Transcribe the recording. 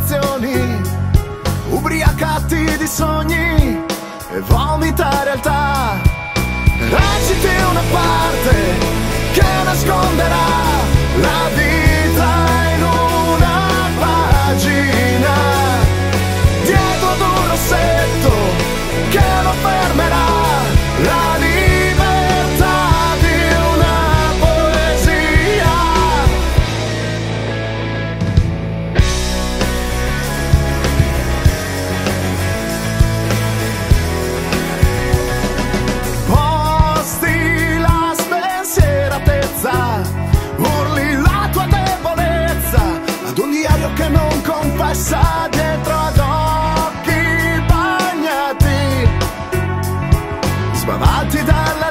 emozioni, ubriacati di sogni e vomita realtà. Reciti una parte che nasconderà la vita in una pagina, dietro ad un rossetto che lo fermerà, la libertà di una poesia. Posti la spensieratezza, urli la tua debolezza ad un diario che non confessa, dietro ad occhi bagnati, sbavati dalla